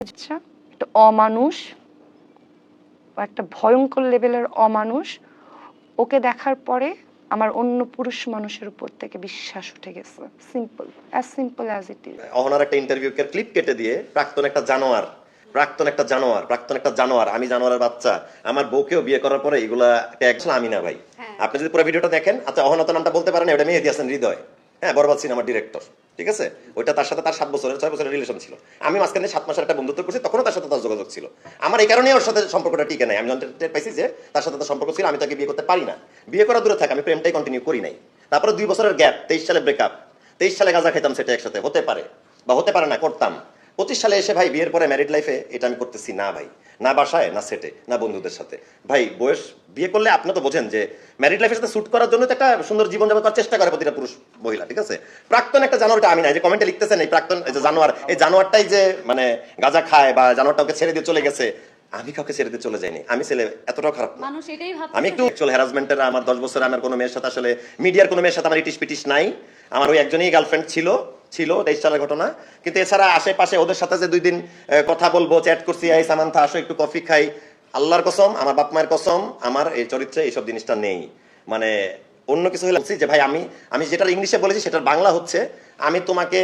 আচ্ছা, একটা অমানুষ, একটা ভয়ঙ্কর লেভেলের অমানুষ। ওকে দেখার পরে আমার অন্য পুরুষ মানুষের উপর থেকে বিশ্বাস উঠে গেছে। Simple as it is. অহনার একটা ইন্টারভিউ ক্লিপ কেটে দিয়ে প্রাক্তন একটা জানোয়ার, আমি জানোয়ারের বাচ্চা, আমার বউকেও বিয়ে করার পরে এগুলা ট্যাগ আমি না ভাই। আপনি যদি পুরো ভিডিওটা দেখেন, আচ্ছা অহনা তো নামটা বলতে পারেন, ওটা মেহেদী হাসান হৃদয়, হ্যাঁ, বরবাদ সিনেমার ডিরেক্টর, ঠিক আছে। ওইটা তার সাথে তার 6 বছরের রিলেশন ছিল। আমি মাঝখানে 7 মাসের একটা বন্ধুত্ব করছি, তখনও তার সাথে তার যোগাযোগ ছিল। আমার এই কারণে ওর সাথে সম্পর্কটা টিকে নাই। আমি জানতে পাইছি যে তার সাথে তার সম্পর্ক ছিল, আমি তাকে বিয়ে করতে পারি না। বিয়ে করা দূরে থাকে, আমি প্রেমটাই কন্টিনিউ করি নাই। তারপরে 2 বছরের গ্যাপ, 23 সালে ব্রেকআপ, 23 সালে গাঁজা খেতাম, সেটা একসাথে হতে পারে বা হতে পারে না, করতাম। 25 সালে এসে ভাই বিয়ের পরে ম্যারিড লাইফে এটা আমি করতেছি না ভাই, না বাসায়, না সেটে, না বন্ধুদের সাথে। ভাই বয়স বিয়ে করলে আপনি তো বোঝেন যে ম্যারিড লাইফের সাথে শুট করার জন্য তো একটা সুন্দর জীবন যাপন করার চেষ্টা করে প্রতিটা পুরুষ মহিলা, ঠিক আছে। প্রাক্তন একটা জানোয়ারটা আমি না, যে কমেন্টে লিখতেছেন এই প্রাক্তন এই যে জানোয়ার, এই জানোয়ারটাই যে মানে গাঁজা খায় বা জানোয়ারটা ওকে ছেড়ে দিয়ে চলে গেছে, আমি কাউকে ছেড়ে দিয়ে চলে যাইনি। আমি ছেলে এতটাও খারাপ না। আমি একটু অ্যাকচুয়াল হ্যারাসমেন্টের আমার 10 বছর আমার কোনো মেয়ের সাথে আসলে মিডিয়ার কোনো মেয়ের সাথে আমার ইটিশ পিটিশ নাই। আমার ওই একজনই গার্লফ্রেন্ড ছিল 23 সালের ঘটনা। কিন্তু এছাড়া আশেপাশে ওদের সাথে যে 2 দিন কথা বলবো, চ্যাট করছি, এই সামান্থা আসো একটু কফি খাই, আল্লাহর কসম, আমার বাপ মায়ের কসম, আমার এই চরিত্রে এইসব জিনিসটা নেই। মানে অন্য কিছু হলে যে ভাই আমি যেটা ইংলিশে বলেছি সেটার বাংলা হচ্ছে, আমি তোমাকে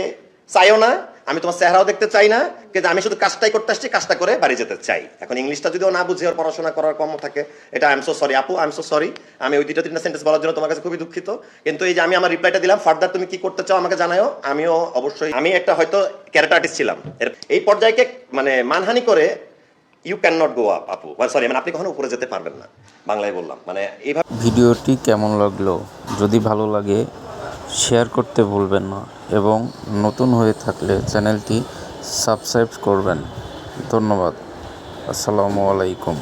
চাইও না, আমি তোমার চেহারাও দেখতে চাই না, কিন্তু আমি শুধু কাজটাই করতে আসছি, কাজটা করে বাড়ি যেতে চাই। এখন ইংলিশটা যদিও না বুঝে ওর পড়াশোনা করার কম থাকে, এটা আই এম সো সরি আপু, আই এম সো সরি। আমি ওই 2-3টা সেন্টেন্স বলার জন্য তোমার কাছে খুবই দুঃখিত। কিন্তু এই যে আমি আমার রিপ্লাইটা দিলাম, ফার্দার তুমি কি করতে চাও আমাকে জানাও। আমিও অবশ্যই, আমি একটা হয়তো ক্যারেক্টার আর্টিস্ট ছিলাম, এই পর্যায়কে মানে মানহানি করে you can not go up আপু, সরি, মানে আপনি কখনো উপরে যেতে পারবেন না, বাংলায় বললাম। মানে এইভাবে। ভিডিওটি কেমন লাগলো? যদি ভালো লাগে শেয়ার করতে ভুলবেন না এবং নতুন হয়ে থাকলে চ্যানেলটি সাবস্ক্রাইব করবেন। ধন্যবাদ। আসসালামু আলাইকুম।